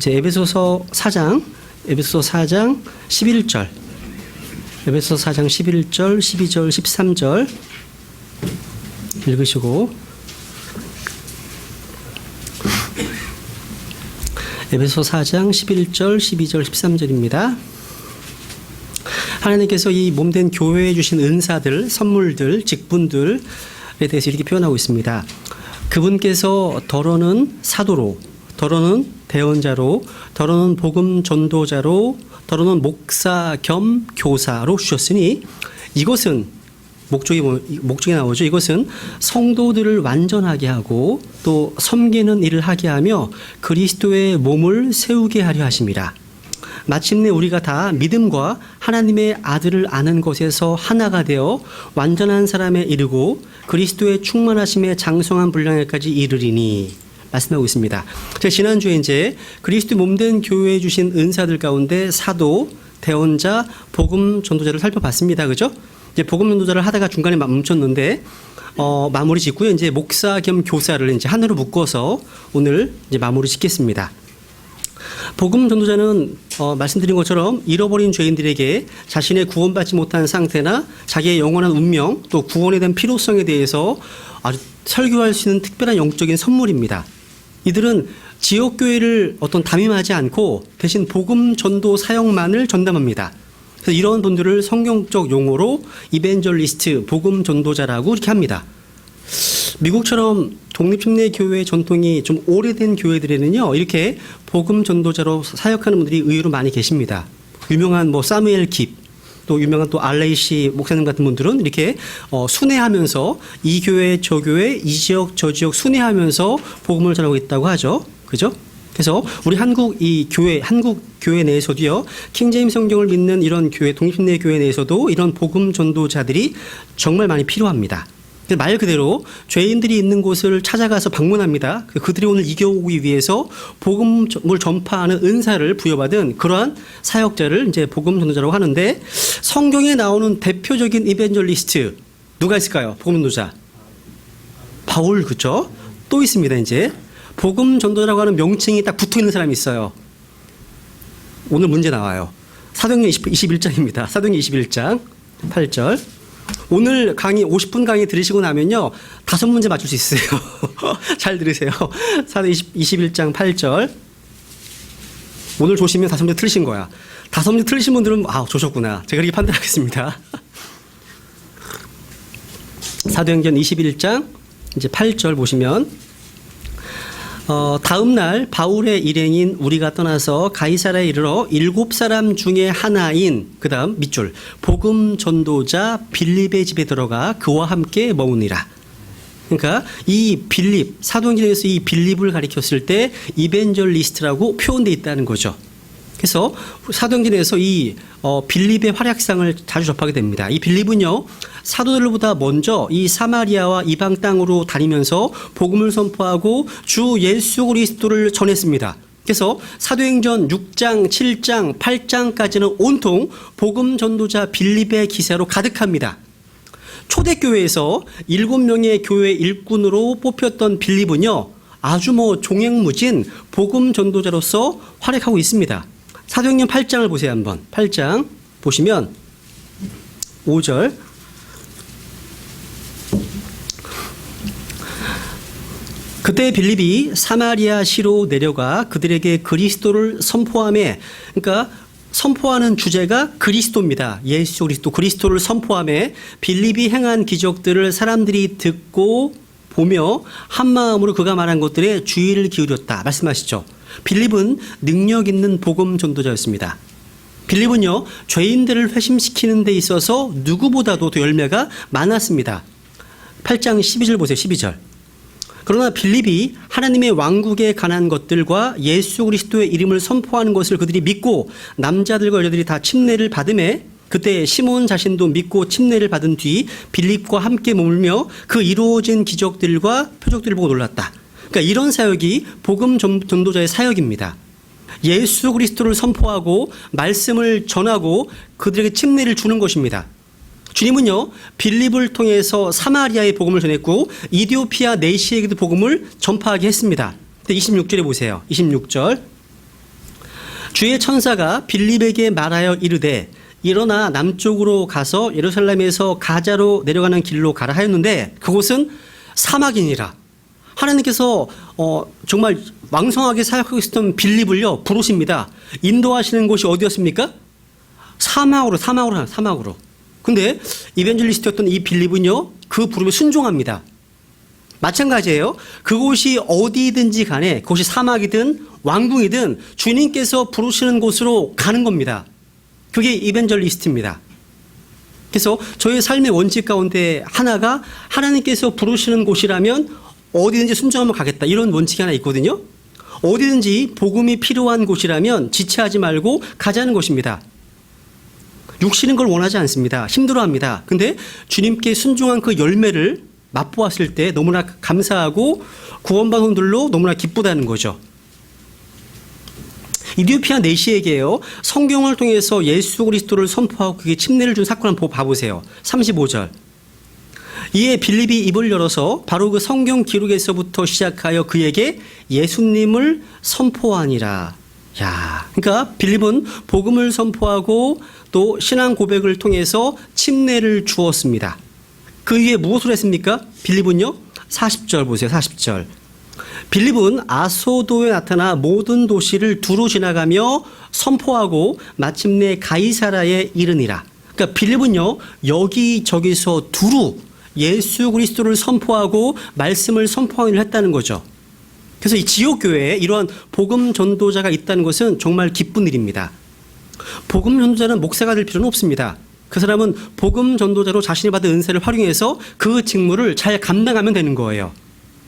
이제 에베소서 4장 11절, 에베소서 4장 11절, 12절, 13절 읽으시고, 에베소서 4장 11절, 12절, 13절입니다. 하나님께서 이 몸된 교회에 주신 은사들, 선물들, 직분들에 대해서 이렇게 표현하고 있습니다. 그분께서 더러는 사도로, 더러는 대언자로, 더러는 복음 전도자로, 더러는 목사 겸 교사로 주셨으니, 이것은 목적이 나오죠. 이것은 성도들을 완전하게 하고 또 섬기는 일을 하게 하며 그리스도의 몸을 세우게 하려 하심이라. 마침내 우리가 다 믿음과 하나님의 아들을 아는 것에서 하나가 되어 완전한 사람에 이르고 그리스도의 충만하심에 장성한 분량에까지 이르리니, 말씀하고 있습니다. 제가 지난주에 이제 그리스도 몸된 교회에 주신 은사들 가운데 사도, 대언자, 복음 전도자를 살펴봤습니다. 그죠? 이제 복음 전도자를 하다가 중간에 멈췄는데 마무리 짓고요. 이제 목사 겸 교사를 이제 하나로 묶어서 오늘 이제 마무리 짓겠습니다. 복음 전도자는 말씀드린 것처럼 잃어버린 죄인들에게 자신의 구원받지 못한 상태나 자기의 영원한 운명, 또 구원에 대한 필요성에 대해서 아주 설교할 수 있는 특별한 영적인 선물입니다. 이들은 지역교회를 담임하지 않고 대신 복음 전도 사역만을 전담합니다. 그래서 이런 분들을 성경적 용어로 이벤젤리스트, 복음 전도자라고 이렇게 합니다. 미국처럼 독립침례교회 전통이 좀 오래된 교회들에는요, 이렇게 복음 전도자로 사역하는 분들이 의외로 많이 계십니다. 유명한 사무엘 깁, 또 유명한 또 알레이시 목사님 같은 분들은 이렇게 순회하면서 이 교회 저 교회, 이 지역 저 지역 순회하면서 복음을 전하고 있다고 하죠. 그죠? 그래서 우리 한국 교회 내에서도요, 킹제임스 성경을 믿는 이런 교회, 독립침례 교회 내에서도 이런 복음 전도자들이 정말 많이 필요합니다. 말 그대로 죄인들이 있는 곳을 찾아가서 방문합니다. 그들이 오늘 이겨오기 위해서 복음을 전파하는 은사를 부여받은 그러한 사역자를 이제 복음 전도자라고 하는데, 성경에 나오는 대표적인 이벤젤리스트 누가 있을까요? 복음 전도자 바울, 그렇죠? 또 있습니다. 이제 복음 전도자라고 하는 명칭이 딱 붙어 있는 사람이 있어요. 오늘 문제 나와요. 사도행전 21장입니다. 사도행전 21장 8절. 오늘 강의 50분 강의 들으시고 나면요, 5문제 맞출 수 있어요. 잘 들으세요. 사도행전 21장 8절. 오늘 조시면 5문제 틀리신 거야. 5문제 틀리신 분들은 조셨구나. 제가 이렇게 판단하겠습니다. 사도행전 21장 이제 8절 보시면, 다음 날 바울의 일행인 우리가 떠나서 가이사랴에 이르러 7사람 중에 하나인, 그 다음 밑줄, 복음 전도자 빌립의 집에 들어가 그와 함께 머무니라. 그러니까 이 빌립, 사도행전에서 이 빌립을 가리켰을 때 이벤젤리스트라고 표현되어 있다는 거죠. 그래서 사도행전에서 이 빌립의 활약상을 자주 접하게 됩니다. 이 빌립은요, 사도들보다 먼저 이 사마리아와 이방 땅으로 다니면서 복음을 선포하고 주 예수 그리스도를 전했습니다. 그래서 사도행전 6장, 7장, 8장까지는 온통 복음 전도자 빌립의 기사로 가득합니다. 초대교회에서 7명의 교회 일꾼으로 뽑혔던 빌립은요, 아주 종횡무진 복음 전도자로서 활약하고 있습니다. 사도행전 8장을 보세요. 한번 8장 보시면 5절, 그때 빌립이 사마리아시로 내려가 그들에게 그리스도를 선포하며, 그러니까 선포하는 주제가 그리스도입니다. 예수 그리스도, 그리스도를 선포하며 빌립이 행한 기적들을 사람들이 듣고 보며 한 마음으로 그가 말한 것들에 주의를 기울였다 말씀하시죠. 빌립은 능력 있는 복음 전도자였습니다. 빌립은요, 죄인들을 회심시키는 데 있어서 누구보다도 더 열매가 많았습니다. 8장 12절 보세요. 12절. 그러나 빌립이 하나님의 왕국에 관한 것들과 예수 그리스도의 이름을 선포하는 것을 그들이 믿고 남자들과 여자들이 다 침례를 받음에, 그때 시몬 자신도 믿고 침례를 받은 뒤 빌립과 함께 머물며 그 이루어진 기적들과 표적들을 보고 놀랐다. 그러니까 이런 사역이 복음 전도자의 사역입니다. 예수 그리스도를 선포하고 말씀을 전하고 그들에게 침례를 주는 것입니다. 주님은요, 빌립을 통해서 사마리아의 복음을 전했고 이디오피아 내시에게도 복음을 전파하게 했습니다. 26절에 보세요. 26절. 주의 천사가 빌립에게 말하여 이르되 일어나 남쪽으로 가서 예루살렘에서 가자로 내려가는 길로 가라 하였는데 그곳은 사막이니라. 하나님께서 정말 왕성하게 사역하고 있었던 빌립을요 부르십니다. 인도하시는 곳이 어디였습니까? 사막으로. 근데 이벤젤리스트였던 이 빌립은요 그 부름에 순종합니다. 마찬가지예요. 그곳이 어디든지 간에 그곳이 사막이든 왕궁이든 주님께서 부르시는 곳으로 가는 겁니다. 그게 이벤젤리스트입니다. 그래서 저의 삶의 원칙 가운데 하나가 하나님께서 부르시는 곳이라면 어디든지 순종하면 가겠다, 이런 원칙이 하나 있거든요. 어디든지 복음이 필요한 곳이라면 지체하지 말고 가자는 것입니다. 육신은 걸 원하지 않습니다. 힘들어합니다. 근데 주님께 순종한 그 열매를 맛보았을 때 너무나 감사하고 구원받은 분들로 너무나 기쁘다는 거죠. 이디오피아 내시에게요 성경을 통해서 예수 그리스도를 선포하고 그게 침례를 준 사건 한번 봐보세요. 35절. 이에 빌립이 입을 열어서 바로 그 성경 기록에서부터 시작하여 그에게 예수님을 선포하니라. 야, 그러니까 빌립은 복음을 선포하고 또 신앙 고백을 통해서 침례를 주었습니다. 그 위에 무엇을 했습니까? 빌립은요 40절 보세요. 40절. 빌립은 아소도에 나타나 모든 도시를 두루 지나가며 선포하고 마침내 가이사라에 이르니라. 그러니까 빌립은요 여기저기서 두루 예수 그리스도를 선포하고 말씀을 선포하기를 했다는 거죠. 그래서 이 지역교회에 이러한 복음 전도자가 있다는 것은 정말 기쁜 일입니다. 복음 전도자는 목사가 될 필요는 없습니다. 그 사람은 복음 전도자로 자신이 받은 은사를 활용해서 그 직무를 잘 감당하면 되는 거예요.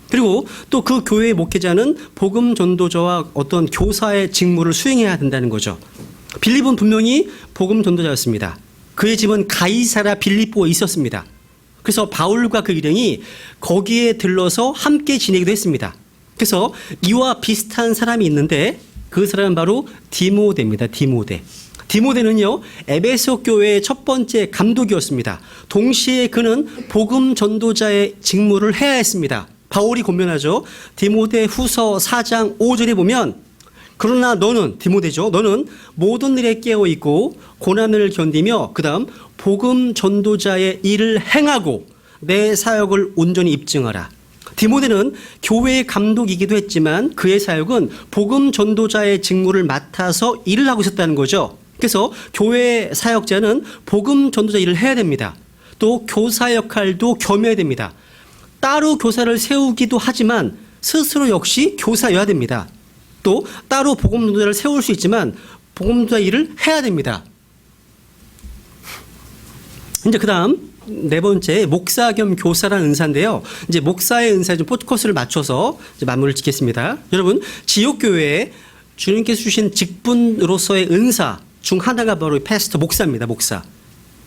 그리고 또 그 교회의 목회자는 복음 전도자와 어떤 교사의 직무를 수행해야 된다는 거죠. 빌립은 분명히 복음 전도자였습니다. 그의 집은 가이사라 빌립보에 있었습니다. 그래서 바울과 그 일행이 거기에 들러서 함께 지내기도 했습니다. 그래서 이와 비슷한 사람이 있는데 그 사람은 바로 디모데입니다. 디모데는요 에베소 교회의 첫 번째 감독이었습니다. 동시에 그는 복음 전도자의 직무를 해야 했습니다. 바울이 권면하죠. 디모데 후서 4장 5절에 보면 그러나 너는, 디모데죠, 너는 모든 일에 깨어있고 고난을 견디며 그 다음 복음 전도자의 일을 행하고 내 사역을 온전히 입증하라. 디모데는 교회의 감독이기도 했지만 그의 사역은 복음 전도자의 직무를 맡아서 일을 하고 있었다는 거죠. 그래서 교회 사역자는 복음 전도자 일을 해야 됩니다. 또 교사 역할도 겸해야 됩니다. 따로 교사를 세우기도 하지만 스스로 역시 교사여야 됩니다. 또 따로 복음 전도자를 세울 수 있지만 복음 전도자 일을 해야 됩니다. 이제 그다음 네 번째 목사 겸 교사라는 은사인데요. 이제 목사의 은사에 좀 포커스를 맞춰서 이제 마무리를 짓겠습니다. 여러분 지역 교회에 주님께서 주신 직분으로서의 은사 중 하나가 바로 패스터 목사입니다. 목사.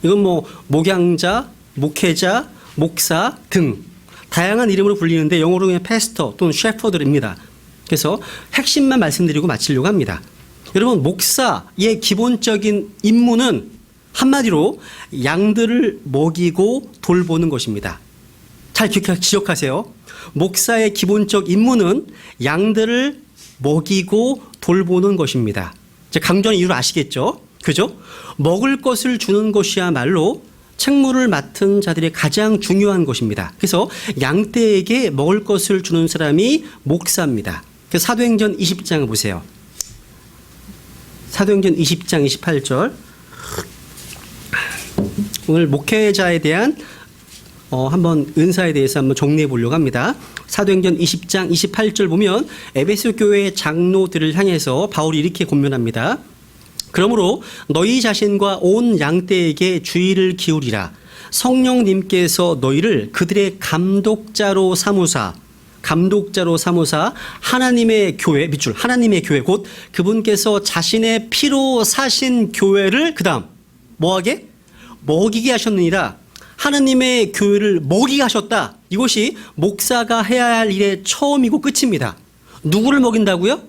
이건 뭐 목양자, 목회자, 목사 등 다양한 이름으로 불리는데 영어로 그냥 패스터 또는 셰퍼드입니다. 그래서 핵심만 말씀드리고 마치려고 합니다. 여러분 목사의 기본적인 임무는 한마디로 양들을 먹이고 돌보는 것입니다. 잘 기억하세요. 목사의 기본적 임무는 양들을 먹이고 돌보는 것입니다. 강조하는 이유를 아시겠죠? 그죠? 먹을 것을 주는 것이야말로 책무를 맡은 자들의 가장 중요한 것입니다. 그래서 양떼에게 먹을 것을 주는 사람이 목사입니다. 그래서 사도행전 20장을 보세요. 사도행전 20장 28절. 오늘 목회자에 대한 한번 은사에 대해서 한번 정리해 보려고 합니다. 사도행전 20장 28절 보면 에베소 교회의 장로들을 향해서 바울이 이렇게 권면합니다. 그러므로 너희 자신과 온 양떼에게 주의를 기울이라. 성령님께서 너희를 그들의 감독자로 삼으사 하나님의 교회 밑줄 하나님의 교회 곧 그분께서 자신의 피로 사신 교회를 그다음 뭐하게? 먹이게 하셨느니라. 하나님의 교회를 먹이게 하셨다. 이것이 목사가 해야 할 일의 처음이고 끝입니다. 누구를 먹인다고요?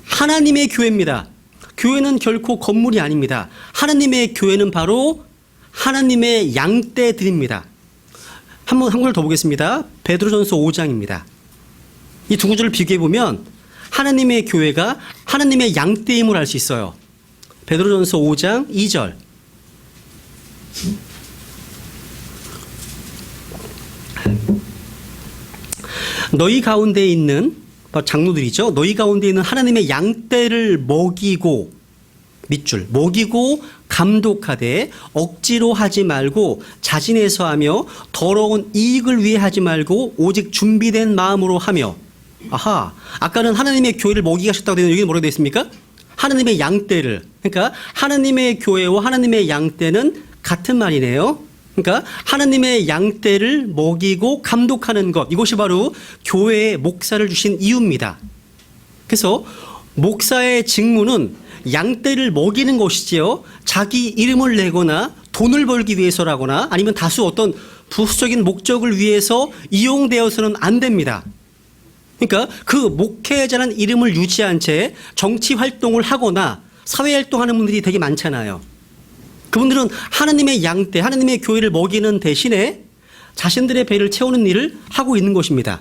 하나님의 교회입니다. 교회는 결코 건물이 아닙니다. 하나님의 교회는 바로 하나님의 양떼들입니다. 한 구절 더 보겠습니다. 베드로전서 5장입니다. 이 두 구절을 비교해 보면 하나님의 교회가 하나님의 양떼임을 알 수 있어요. 베드로전서 5장 2절. 너희 가운데 있는 장로들이죠. 너희 가운데 있는 하나님의 양떼를 먹이고 밑줄 먹이고 감독하되 억지로 하지 말고 자진해서 하며 더러운 이익을 위해 하지 말고 오직 준비된 마음으로 하며. 아하, 아까는 하나님의 교회를 먹이게 하셨다고 되는 여기는 뭐라고 되어 있습니까? 하나님의 양떼를. 그러니까 하나님의 교회와 하나님의 양떼는 같은 말이네요. 그러니까 하나님의 양떼를 먹이고 감독하는 것, 이것이 바로 교회에 목사를 주신 이유입니다. 그래서 목사의 직무는 양떼를 먹이는 것이지요, 자기 이름을 내거나 돈을 벌기 위해서라거나 아니면 다수 어떤 부수적인 목적을 위해서 이용되어서는 안 됩니다. 그러니까 그 목회자라는 이름을 유지한 채 정치 활동을 하거나 사회 활동하는 분들이 되게 많잖아요. 그분들은 하나님의 양떼, 하나님의 교회를 먹이는 대신에 자신들의 배를 채우는 일을 하고 있는 것입니다.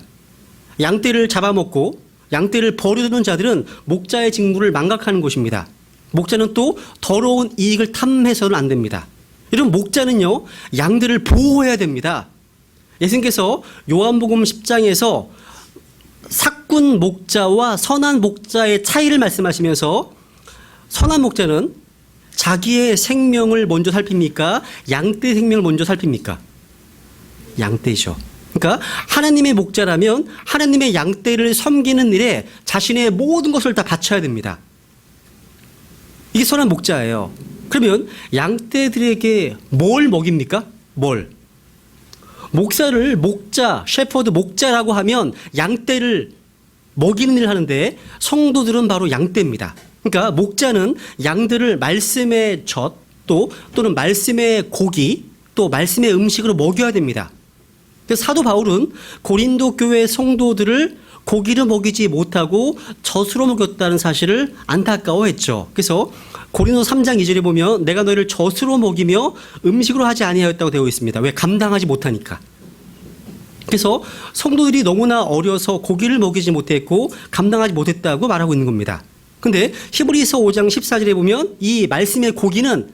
양떼를 잡아먹고 양떼를 버려두는 자들은 목자의 직무를 망각하는 것입니다. 목자는 또 더러운 이익을 탐해서는 안 됩니다. 이런 목자는요, 양들을 보호해야 됩니다. 예수님께서 요한복음 10장에서 삭군 목자와 선한 목자의 차이를 말씀하시면서 선한 목자는 자기의 생명을 먼저 살핍니까? 양떼 생명을 먼저 살핍니까? 양떼죠. 그러니까 하나님의 목자라면 하나님의 양떼를 섬기는 일에 자신의 모든 것을 다 바쳐야 됩니다. 이게 선한 목자예요. 그러면 양떼들에게 뭘 먹입니까? 뭘? 목사를 목자, 셰퍼드 목자라고 하면 양떼를 먹이는 일을 하는데 성도들은 바로 양떼입니다. 그러니까 목자는 양들을 말씀의 젖 또는 말씀의 고기 또 말씀의 음식으로 먹여야 됩니다. 그래서 사도 바울은 고린도 교회 성도들을 고기를 먹이지 못하고 젖으로 먹였다는 사실을 안타까워했죠. 그래서 고린도 3장 2절에 보면 내가 너희를 젖으로 먹이며 음식으로 하지 아니하였다고 되어 있습니다. 왜? 감당하지 못하니까. 그래서 성도들이 너무나 어려서 고기를 먹이지 못했고 감당하지 못했다고 말하고 있는 겁니다. 근데 히브리서 5장 14절에 보면 이 말씀의 고기는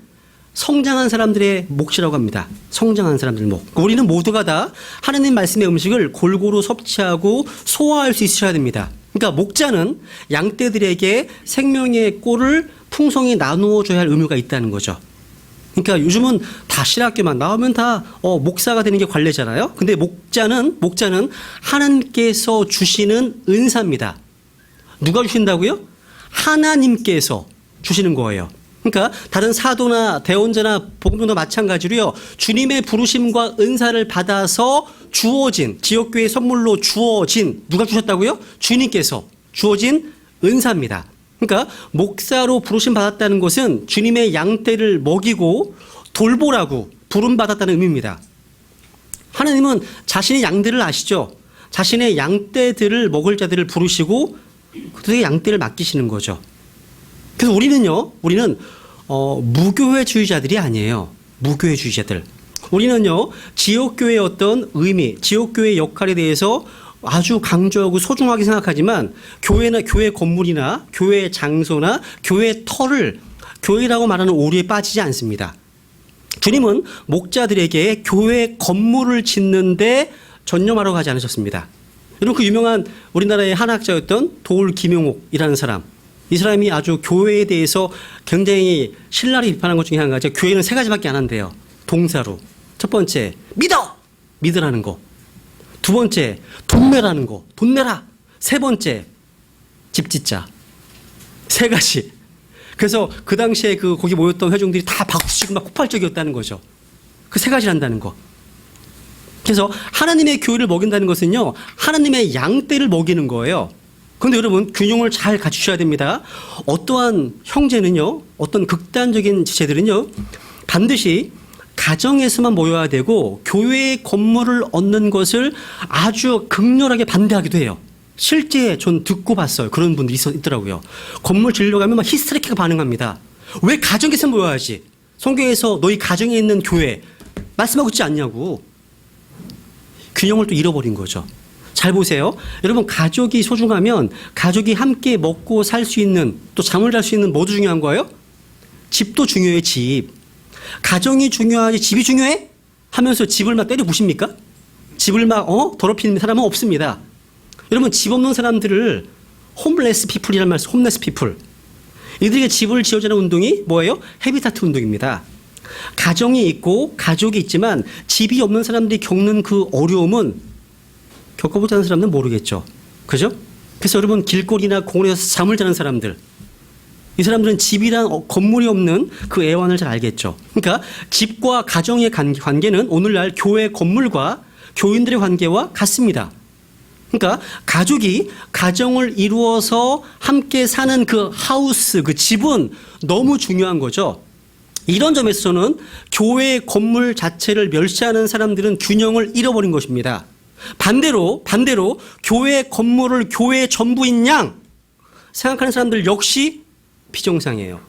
성장한 사람들의 몫이라고 합니다. 성장한 사람들 목. 우리는 모두가 다 하나님 말씀의 음식을 골고루 섭취하고 소화할 수 있어야 됩니다. 그러니까 목자는 양떼들에게 생명의 꼴을 풍성히 나누어 줘야 할 의무가 있다는 거죠. 그러니까 요즘은 다 신학교만 나오면 다 목사가 되는 게 관례잖아요. 근데 목자는 하나님께서 주시는 은사입니다. 누가 주신다고요? 하나님께서 주시는 거예요. 그러니까 다른 사도나 대언자나 복음도 마찬가지로요. 주님의 부르심과 은사를 받아서 주어진, 지역교회 선물로 주어진, 누가 주셨다고요? 주님께서 주어진 은사입니다. 그러니까 목사로 부르심 받았다는 것은 주님의 양떼를 먹이고 돌보라고 부름 받았다는 의미입니다. 하나님은 자신의 양들을 아시죠? 자신의 양떼들을 먹을 자들을 부르시고 그들에게 양떼를 맡기시는 거죠. 그래서 우리는 무교회주의자들이 아니에요. 무교회주의자들. 우리는요, 지역교회의 어떤 의미, 지역교회의 역할에 대해서 아주 강조하고 소중하게 생각하지만 교회나 교회 건물이나 교회 장소나 교회 터를 교회라고 말하는 오류에 빠지지 않습니다. 주님은 목자들에게 교회 건물을 짓는데 전념하러 가지 않으셨습니다. 여러분, 그 유명한 우리나라의 한학자였던 도울 김용옥이라는 사람, 이 사람이 아주 교회에 대해서 굉장히 신랄히 비판한 것 중에 한 가지가 교회는 세 가지밖에 안 한대요. 동사로. 첫 번째, 믿으라는 거. 두 번째, 돈 내라는 거. 돈 내라. 세 번째, 집 짓자. 세 가지. 그래서 그 당시에 거기 모였던 회중들이 다 박수치고 막 폭발적이었다는 거죠. 그 세 가지를 한다는 거. 그래서 하나님의 교회를 먹인다는 것은요, 하나님의 양떼를 먹이는 거예요. 그런데 여러분, 균형을 잘 갖추셔야 됩니다. 어떠한 형제는요, 어떤 극단적인 지체들은요, 반드시 가정에서만 모여야 되고 교회의 건물을 얻는 것을 아주 극렬하게 반대하기도 해요. 실제 전 듣고 봤어요. 그런 분들이 있더라고요. 건물 지으려고 하면 막 히스테릭하게 반응합니다. 왜 가정에서 모여야지? 성경에서 너희 가정에 있는 교회 말씀하고 있지 않냐고. 균형을 또 잃어버린 거죠. 잘 보세요. 여러분, 가족이 소중하면 가족이 함께 먹고 살 수 있는, 또 잠을 잘 수 있는 뭐도 중요한 거예요? 집도 중요해. 집. 가정이 중요하지 집이 중요해? 하면서 집을 막 때려 부십니까? 집을 막 더럽히는 사람은 없습니다. 여러분, 집 없는 사람들을 홈레스 피플이라는 말, 홈레스 피플. 이들에게 집을 지어주는 운동이 뭐예요? 헤비타트 운동입니다. 가정이 있고 가족이 있지만 집이 없는 사람들이 겪는 그 어려움은 겪어보지 않은 사람들은 모르겠죠. 그죠? 그래서 여러분, 길거리나 공원에서 잠을 자는 사람들, 이 사람들은 집이란 건물이 없는 그 애환을 잘 알겠죠. 그러니까 집과 가정의 관계는 오늘날 교회 건물과 교인들의 관계와 같습니다. 그러니까 가족이 가정을 이루어서 함께 사는 그 하우스, 그 집은 너무 중요한 거죠. 이런 점에서는 교회 건물 자체를 멸시하는 사람들은 균형을 잃어버린 것입니다. 반대로 교회 건물을 교회의 전부인 양 생각하는 사람들 역시 비정상이에요.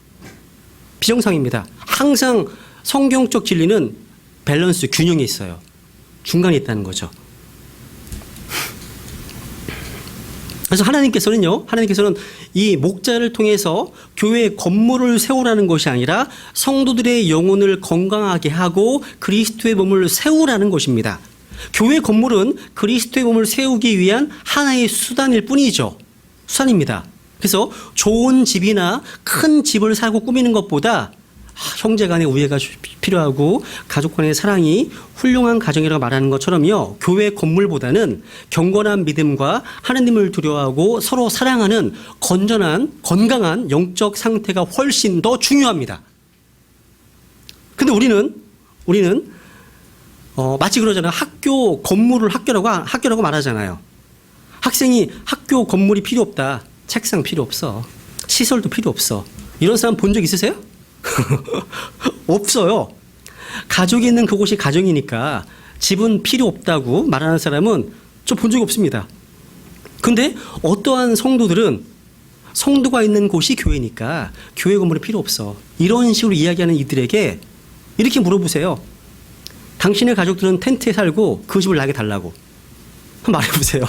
비정상입니다. 항상 성경적 진리는 밸런스, 균형이 있어요. 중간에 있다는 거죠. 그래서 하나님께서는 이 목자를 통해서 교회의 건물을 세우라는 것이 아니라 성도들의 영혼을 건강하게 하고 그리스도의 몸을 세우라는 것입니다. 교회 건물은 그리스도의 몸을 세우기 위한 하나의 수단일 뿐이죠. 수단입니다. 그래서 좋은 집이나 큰 집을 사고 꾸미는 것보다 형제 간의 우애가 필요하고 가족 간의 사랑이 훌륭한 가정이라고 말하는 것처럼요, 교회 건물보다는 경건한 믿음과 하나님을 두려워하고 서로 사랑하는 건강한 영적 상태가 훨씬 더 중요합니다. 근데 우리는 마치 그러잖아요. 학교 건물을 학교라고 말하잖아요. 학생이 학교 건물이 필요 없다. 책상 필요 없어. 시설도 필요 없어. 이런 사람 본 적 있으세요? 없어요. 가족이 있는 그곳이 가정이니까 집은 필요 없다고 말하는 사람은 좀 본 적이 없습니다. 근데 어떠한 성도들은 성도가 있는 곳이 교회니까 교회 건물이 필요 없어. 이런 식으로 이야기하는 이들에게 이렇게 물어보세요. 당신의 가족들은 텐트에 살고 그 집을 나에게 달라고. 한번 말해보세요.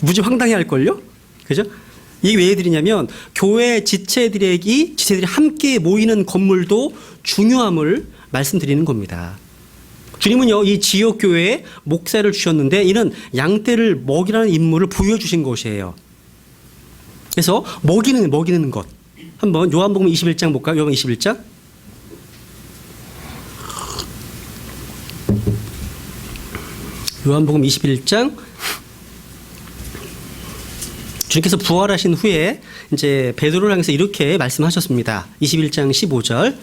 무지 황당해할걸요? 그죠? 이게 왜 해드리냐면 교회 지체들이 함께 모이는 건물도 중요함을 말씀드리는 겁니다. 주님은요, 이 지역교회에 목사를 주셨는데 이는 양떼를 먹이라는 임무를 부여해 주신 것이에요. 그래서 먹이는 것. 한번 요한복음 21장 볼까요? 요한복음 21장. 요한복음 21장. 주님께서 부활하신 후에 이제 베드로를 향해서 이렇게 말씀하셨습니다. 21장 15절.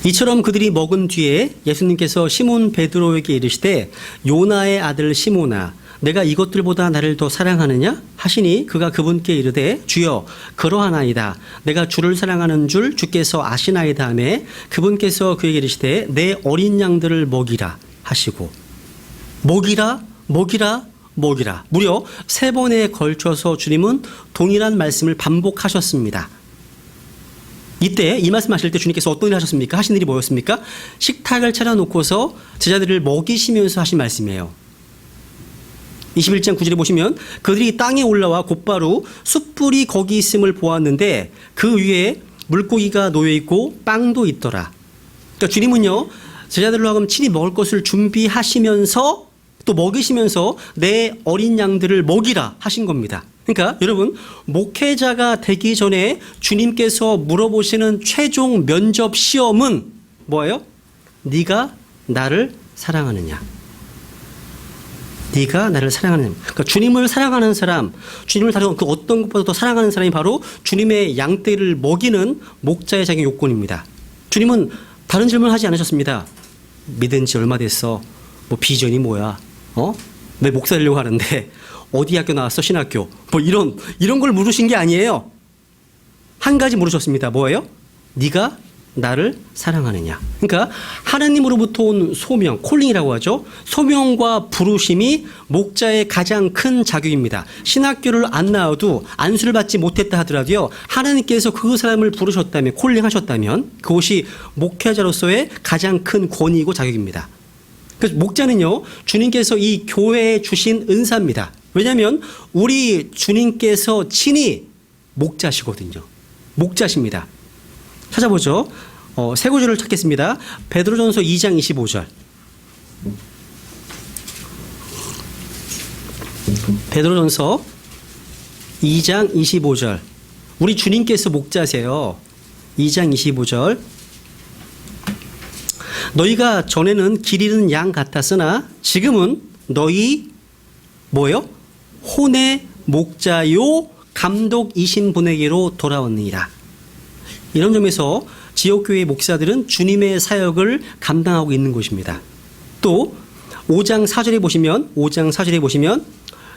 이처럼 그들이 먹은 뒤에 예수님께서 시몬 베드로에게 이르시되 요나의 아들 시몬아 내가 이것들보다 나를 더 사랑하느냐 하시니 그가 그분께 이르되 주여 그러하나이다. 내가 주를 사랑하는 줄 주께서 아시나이다 하며 그분께서 그에게 이르시되 내 어린 양들을 먹이라 하시고 먹이라. 무려 3번에 걸쳐서 주님은 동일한 말씀을 반복하셨습니다. 이때 이 말씀하실 때 주님께서 어떤 일을 하셨습니까? 하신 일이 뭐였습니까? 식탁을 차려놓고서 제자들을 먹이시면서 하신 말씀이에요. 21장 9절에 보시면 그들이 땅에 올라와 곧바로 숯불이 거기 있음을 보았는데 그 위에 물고기가 놓여있고 빵도 있더라. 그러니까 주님은요, 제자들로 하여금 친히 먹을 것을 준비하시면서 또 먹이시면서 내 어린 양들을 먹이라 하신 겁니다. 그러니까 여러분, 목회자가 되기 전에 주님께서 물어보시는 최종 면접 시험은 뭐예요? 네가 나를 사랑하느냐? 네가 나를 사랑하느냐? 그러니까 주님을 사랑하는 사람, 주님을 다른 그 어떤 것보다 더 사랑하는 사람이 바로 주님의 양떼를 먹이는 목자의 자격 요건입니다. 주님은 다른 질문을 하지 않으셨습니다. 믿은 지 얼마 됐어? 뭐 비전이 뭐야? 왜 목사 되려고 하는데 어디 학교 나왔어? 신학교. 뭐 이런 걸 물으신 게 아니에요. 한 가지 물으셨습니다. 뭐예요? 네가 나를 사랑하느냐. 그러니까 하나님으로부터 온 소명, 콜링이라고 하죠. 소명과 부르심이 목자의 가장 큰 자격입니다. 신학교를 안 나와도 안수를 받지 못했다 하더라도요, 하나님께서 그 사람을 부르셨다면, 콜링하셨다면 그것이 목회자로서의 가장 큰 권위이고 자격입니다. 그래서 목자는요, 주님께서 이 교회에 주신 은사입니다. 왜냐하면 우리 주님께서 친히 목자시거든요. 목자십니다. 찾아보죠. 세 구절을 찾겠습니다. 베드로전서 2장 25절. 베드로전서 2장 25절. 우리 주님께서 목자세요. 2장 25절. 너희가 전에는 길 잃은 양 같았으나 지금은 너희 뭐예요? 혼의 목자요 감독이신 분에게로 돌아왔느니라. 이런 점에서 지역교회 목사들은 주님의 사역을 감당하고 있는 것입니다. 또 5장 4절에 보시면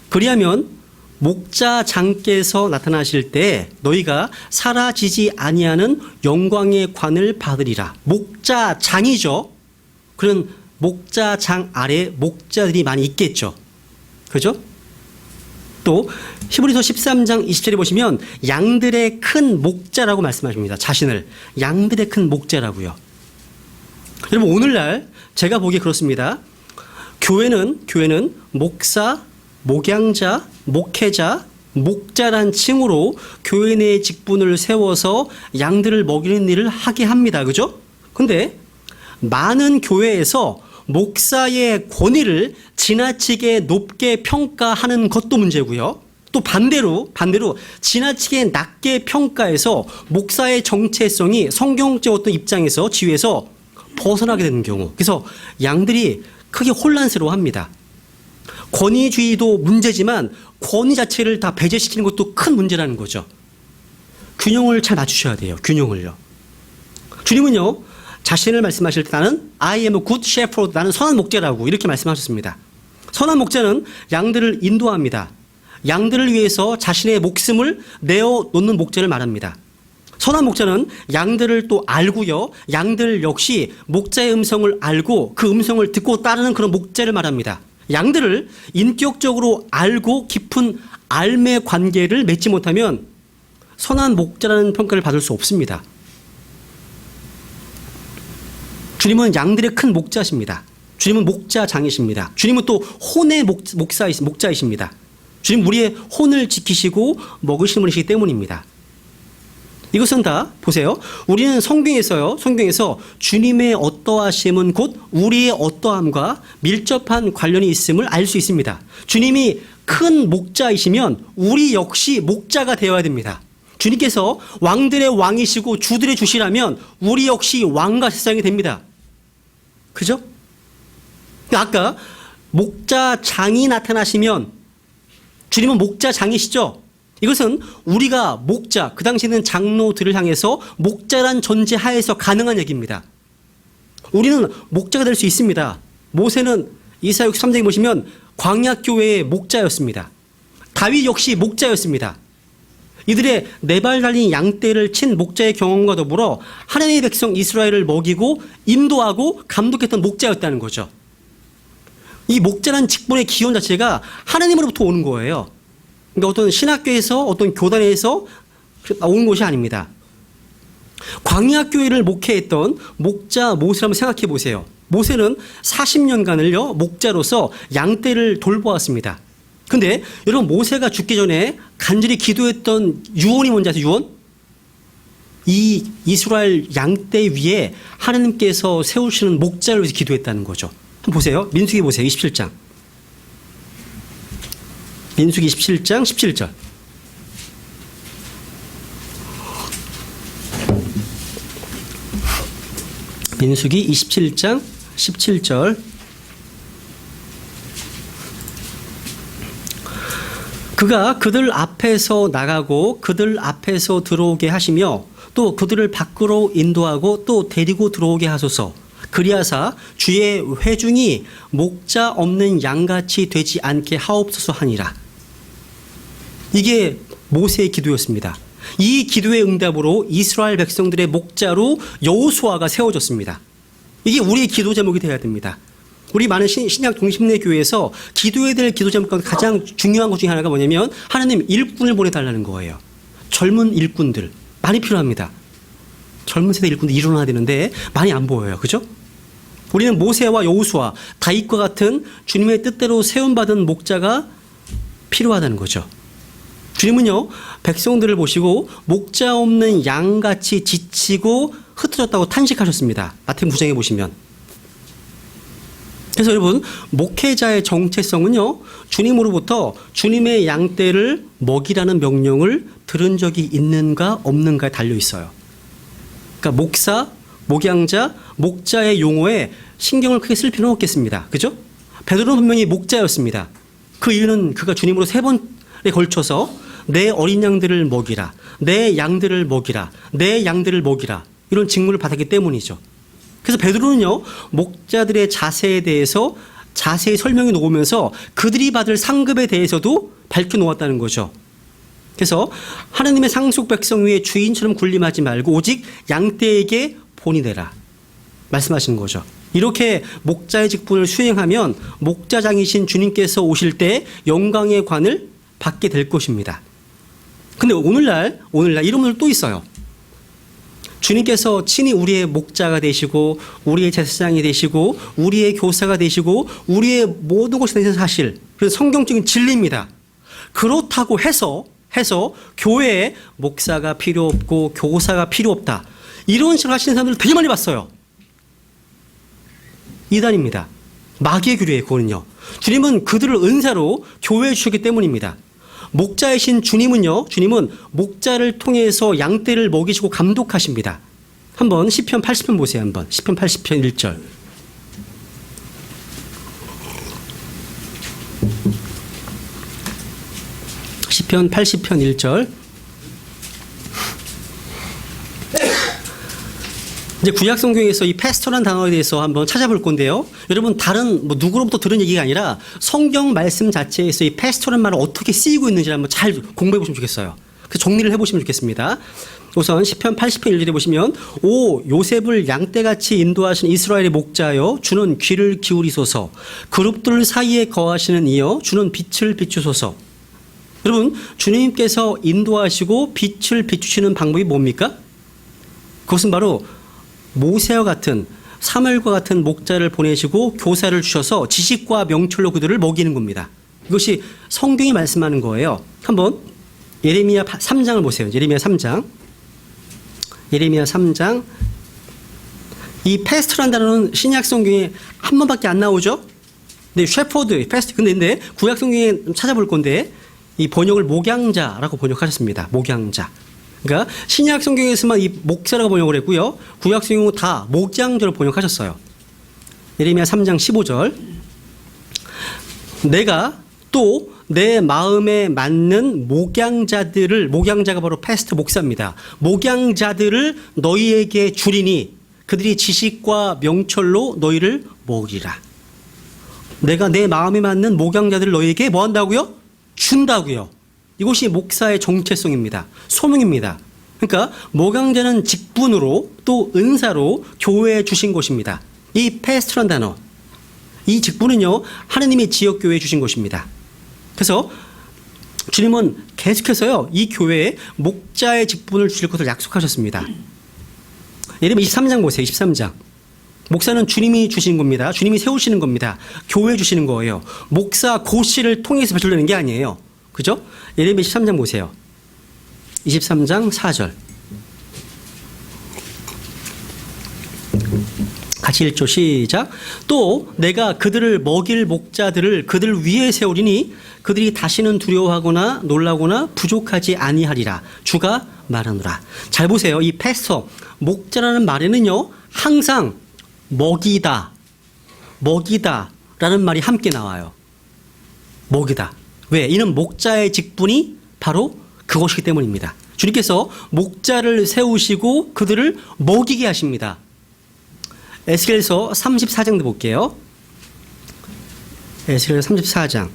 그리하면 목자장께서 나타나실 때 너희가 사라지지 아니하는 영광의 관을 받으리라. 목자장이죠. 그런 목자장 아래 목자들이 많이 있겠죠. 그죠? 또 히브리서 13장 20절에 보시면 양들의 큰 목자라고 말씀하십니다. 자신을 양들의 큰 목자라고요. 여러분 오늘날 제가 보기에 그렇습니다. 교회는 목사, 목양자, 목회자, 목자란 칭으로 교회 내의 직분을 세워서 양들을 먹이는 일을 하게 합니다. 그죠? 근데 많은 교회에서 목사의 권위를 지나치게 높게 평가하는 것도 문제고요. 또 반대로 지나치게 낮게 평가해서 목사의 정체성이 성경적 어떤 입장에서 지위에서 벗어나게 되는 경우. 그래서 양들이 크게 혼란스러워합니다. 권위주의도 문제지만 권위 자체를 다 배제시키는 것도 큰 문제라는 거죠. 균형을 잘 맞추셔야 돼요. 균형을요. 주님은요, 자신을 말씀하실 때 나는 I am a good shepherd, 나는 선한 목자라고 이렇게 말씀하셨습니다. 선한 목자는 양들을 인도합니다. 양들을 위해서 자신의 목숨을 내어놓는 목자를 말합니다. 선한 목자는 양들을 또 알고요. 양들 역시 목자의 음성을 알고 그 음성을 듣고 따르는 그런 목자를 말합니다. 양들을 인격적으로 알고 깊은 알매 관계를 맺지 못하면 선한 목자라는 평가를 받을 수 없습니다. 주님은 양들의 큰 목자십니다. 주님은 목자장이십니다. 주님은 또 혼의 목자이십니다. 주님 우리의 혼을 지키시고 먹으시는 분이시기 때문입니다. 이것은 다 보세요. 우리는 성경에서 주님의 어떠하심은 곧 우리의 어떠함과 밀접한 관련이 있음을 알 수 있습니다. 주님이 큰 목자이시면 우리 역시 목자가 되어야 됩니다. 주님께서 왕들의 왕이시고 주들의 주시라면 우리 역시 왕과 세상이 됩니다. 그죠? 아까 목자장이 나타나시면 주님은 목자장이시죠? 이것은 우리가 목자, 그 당시에는 장로들을 향해서 목자란 존재 하에서 가능한 얘기입니다. 우리는 목자가 될 수 있습니다. 모세는 이사야 63장에 보시면 광야교회의 목자였습니다. 다윗 역시 목자였습니다. 이들의 네 발 달린 양떼를 친 목자의 경험과 더불어 하나님의 백성 이스라엘을 먹이고 인도하고 감독했던 목자였다는 거죠. 이 목자란 직분의 기원 자체가 하나님으로부터 오는 거예요. 그러니까 어떤 신학교에서 어떤 교단에서 온 것이 아닙니다. 광야교회를 목회했던 목자 모세를 한번 생각해 보세요. 모세는 40년간을요 목자로서 양떼를 돌보았습니다. 근데 여러분 모세가 죽기 전에 간절히 기도했던 유언이 뭔지 아세요? 유언? 이 이스라엘 양떼 위에 하나님께서 세우시는 목자를 위해서 기도했다는 거죠. 한번 보세요. 민수기 보세요. 27장. 민수기 27장 17절. 민수기 27장 17절. 그가 그들 앞에서 나가고 그들 앞에서 들어오게 하시며 또 그들을 밖으로 인도하고 또 데리고 들어오게 하소서. 그리하사 주의 회중이 목자 없는 양같이 되지 않게 하옵소서 하니라. 이게 모세의 기도였습니다. 이 기도의 응답으로 이스라엘 백성들의 목자로 여호수아가 세워졌습니다. 이게 우리의 기도 제목이 되어야 됩니다. 우리 많은 신약 동심내 교회에서 기도해야 될 기도 제목 가운데 가장 중요한 것 중에 하나가 뭐냐면 하나님 일꾼을 보내달라는 거예요. 젊은 일꾼들 많이 필요합니다. 젊은 세대 일꾼들 일어나야 되는데 많이 안 보여요. 그죠? 우리는 모세와 여호수아, 다윗과 같은 주님의 뜻대로 세움받은 목자가 필요하다는 거죠. 주님은요, 백성들을 보시고 목자 없는 양같이 지치고 흩어졌다고 탄식하셨습니다. 마태복음 9장에 보시면. 그래서 여러분, 목회자의 정체성은요, 주님으로부터 주님의 양떼를 먹이라는 명령을 들은 적이 있는가 없는가에 달려 있어요. 그러니까 목사, 목양자, 목자의 용어에 신경을 크게 쓸 필요는 없겠습니다. 그죠? 베드로는 분명히 목자였습니다. 그 이유는 그가 주님으로 3번에 걸쳐서 내 어린 양들을 먹이라, 내 양들을 먹이라, 내 양들을 먹이라, 이런 직무를 받았기 때문이죠. 그래서 베드로는요, 목자들의 자세에 대해서 자세히 설명해 놓으면서 그들이 받을 상급에 대해서도 밝혀 놓았다는 거죠. 그래서 하나님의 상속 백성 위에 주인처럼 군림하지 말고 오직 양떼에게 본이 되라 말씀하시는 거죠. 이렇게 목자의 직분을 수행하면 목자장이신 주님께서 오실 때 영광의 관을 받게 될 것입니다. 근데 오늘날 이런 분들 또 있어요. 주님께서 친히 우리의 목자가 되시고 우리의 제사장이 되시고 우리의 교사가 되시고 우리의 모든 것이 되신 사실, 그래서 성경적인 진리입니다. 그렇다고 해서 교회에 목사가 필요 없고 교사가 필요 없다, 이런 식으로 하시는 사람들을 되게 많이 봤어요. 이단입니다. 마귀의 교리예요. 그거는요, 주님은 그들을 은사로 교회에 주셨기 때문입니다. 목자이신 주님은 목자를 통해서 양떼를 먹이시고 감독하십니다. 한번 시편 80편 보세요. 한번 시편 80편 1절. 시편 80편 1절. 이제 구약 성경에서 이 패스토라는 단어에 대해서 한번 찾아볼 건데요. 여러분, 다른 누구로부터 들은 얘기가 아니라 성경 말씀 자체에서 이 패스토라는 말을 어떻게 쓰이고 있는지 한번 잘 공부해 보시면 좋겠어요. 그래서 정리를 해 보시면 좋겠습니다. 우선 시편 80편 1절에 보시면, 오 요셉을 양떼같이 인도하신 이스라엘의 목자여 주는 귀를 기울이소서, 그룹들 사이에 거하시는 이여 주는 빛을 비추소서. 여러분, 주님께서 인도하시고 빛을 비추시는 방법이 뭡니까? 그것은 바로 모세와 같은, 사무엘과 같은 목자를 보내시고 교사를 주셔서 지식과 명철로 그들을 먹이는 겁니다. 이것이 성경이 말씀하는 거예요. 한번 예레미야 3장을 보세요. 예레미야 3장. 이 패스트라는 단어는 신약 성경에 한 번밖에 안 나오죠. 근데 셰퍼드, 패스트, 근데 구약 성경에 찾아볼 건데 이 번역을 목양자라고 번역하셨습니다. 목양자. 그러니까 신약 성경에서만 이 목사라고 번역을 했고요, 구약 성경은 다 목양자로 번역하셨어요. 예레미야 3장 15절. 내가 또 내 마음에 맞는 목양자들을, 목양자가 바로 패스트 목사입니다. 목양자들을 너희에게 주리니 그들이 지식과 명철로 너희를 먹이라. 내가 내 마음에 맞는 목양자들을 너희에게 뭐 한다고요? 준다고요. 이것이 목사의 정체성입니다. 소명입니다. 그러니까 목양자는 직분으로 또 은사로 교회에 주신 것입니다. 이 패스트란 단어, 이 직분은요, 하나님의 지역교회에 주신 것입니다. 그래서 주님은 계속해서요, 이 교회에 목자의 직분을 주실 것을 약속하셨습니다. 예레미야 23장 보세요. 23장. 목사는 주님이 주시는 겁니다. 주님이 세우시는 겁니다. 교회에 주시는 거예요. 목사 고씨를 통해서 배출되는 게 아니에요. 그죠? 예레미야 23장 보세요. 23장 4절. 같이 읽죠. 시작. 또 내가 그들을 먹일 목자들을 그들 위에 세우리니 그들이 다시는 두려워하거나 놀라거나 부족하지 아니하리라. 주가 말하노라. 잘 보세요. 이 패스터, 목자라는 말에는요, 항상 먹이다 라는 말이 함께 나와요. 먹이다. 왜? 이는 목자의 직분이 바로 그것이기 때문입니다. 주님께서 목자를 세우시고 그들을 먹이게 하십니다. 에스겔서 34장도 볼게요. 에스겔 34장.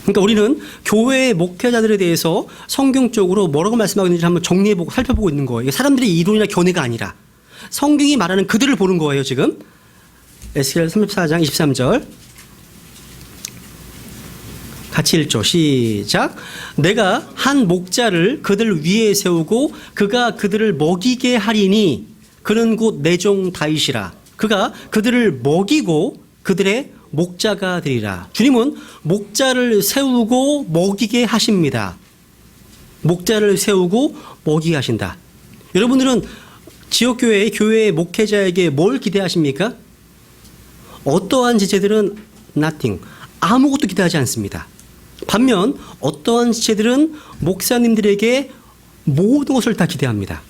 그러니까 우리는 교회의 목회자들에 대해서 성경적으로 뭐라고 말씀하고 있는지 한번 정리해보고 살펴보고 있는 거예요. 사람들의 이론이나 견해가 아니라 성경이 말하는 그들을 보는 거예요. 지금 에스겔 34장 23절 같이 읽죠. 시작. 내가 한 목자를 그들 위에 세우고 그가 그들을 먹이게 하리니 그는 곧 내 종 다윗이라. 그가 그들을 먹이고 그들의 목자가 되리라. 주님은 목자를 세우고 먹이게 하십니다. 목자를 세우고 먹이게 하신다. 여러분들은 지역교회, 교회의 목회자에게 뭘 기대하십니까? 어떠한 지체들은 nothing, 아무것도 기대하지 않습니다. 반면 어떠한 지체들은 목사님들에게 모든 것을 다 기대합니다.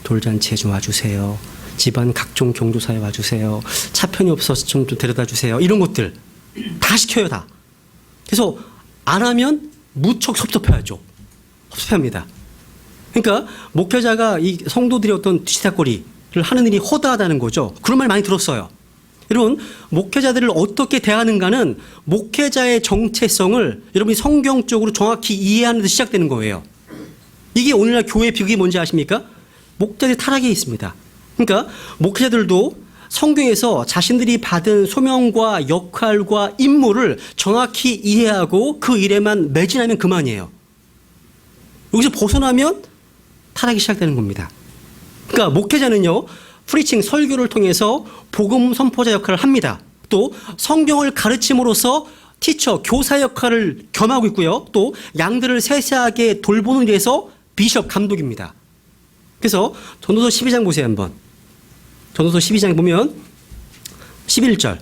돌잔치에 좀 와주세요. 집안 각종 경조사에 와주세요. 차편이 없어서 좀 데려다 주세요. 이런 것들 다 시켜요, 다. 그래서 안 하면 무척 섭섭해하죠. 섭섭합니다. 그러니까 목회자가 이 성도들의 어떤 뒤치다거리를 하는 일이 허다하다는 거죠. 그런 말 많이 들었어요. 여러분, 목회자들을 어떻게 대하는가는 목회자의 정체성을 여러분이 성경적으로 정확히 이해하는 데 시작되는 거예요. 이게 오늘날 교회의 비극이 뭔지 아십니까? 목자들이 타락해 있습니다. 그러니까 목회자들도 성경에서 자신들이 받은 소명과 역할과 임무를 정확히 이해하고 그 일에만 매진하면 그만이에요. 여기서 벗어나면 타락이 시작되는 겁니다. 그러니까 목회자는요, 프리칭, 설교를 통해서 복음 선포자 역할을 합니다. 또 성경을 가르침으로써 티처, 교사 역할을 겸하고 있고요. 또 양들을 세세하게 돌보는 일에서 비숍, 감독입니다. 그래서 전도서 12장 보세요, 한번. 전도서 12장에 보면 11절.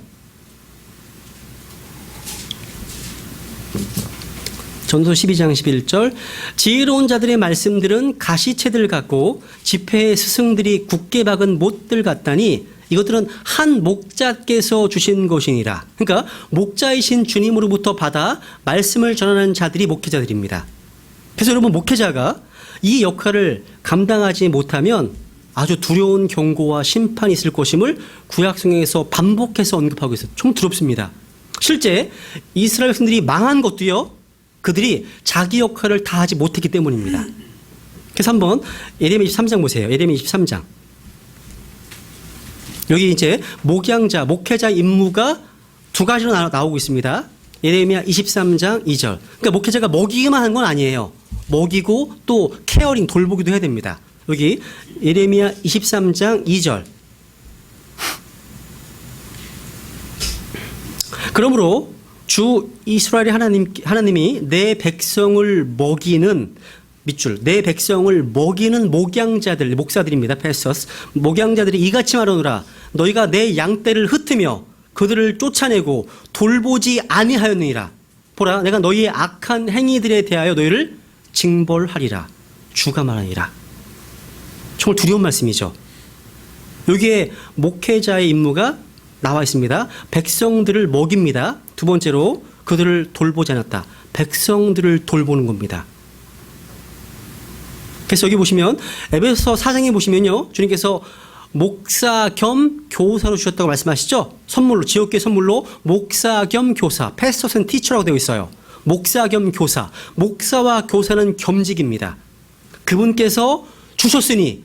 전도서 12장 11절. 지혜로운 자들의 말씀들은 가시채들 같고 지폐의 스승들이 굳게 박은 못들 같다니 이것들은 한 목자께서 주신 것이니라. 그러니까 목자이신 주님으로부터 받아 말씀을 전하는 자들이 목회자들입니다. 그래서 여러분, 목회자가 이 역할을 감당하지 못하면 아주 두려운 경고와 심판이 있을 것임을 구약성경에서 반복해서 언급하고 있어요. 좀 두렵습니다. 실제 이스라엘 백성들이 망한 것도요, 그들이 자기 역할을 다 하지 못했기 때문입니다. 그래서 한번 예레미야 23장 보세요. 예레미야 23장. 여기 이제 목양자, 목회자 임무가 두 가지로 나오고 있습니다. 예레미야 23장 2절. 그러니까 목회자가 먹이기만 하는 건 아니에요. 먹이고 또 케어링, 돌보기도 해야 됩니다. 여기 예레미야 23장 2절. 그러므로 주 이스라엘의 하나님이 내 백성을 먹이는 밑줄, 내 백성을 먹이는 목양자들, 목사들입니다. 패서스. 목양자들이 이같이 말하노라. 너희가 내 양떼를 흩으며 그들을 쫓아내고 돌보지 아니하였느니라. 보라, 내가 너희의 악한 행위들에 대하여 너희를 징벌하리라. 주가 말하니라. 정말 두려운 말씀이죠. 여기에 목회자의 임무가 나와 있습니다. 백성들을 먹입니다. 두 번째로 그들을 돌보지 않았다. 백성들을 돌보는 겁니다. 그래서 여기 보시면 에베소 4장에 보시면요, 주님께서 목사 겸 교사로 주셨다고 말씀하시죠. 선물로, 지역교회 선물로 목사 겸 교사, 패스터스 앤 티처라고 되어 있어요. 목사 겸 교사. 목사와 교사는 겸직입니다. 그분께서 주셨으니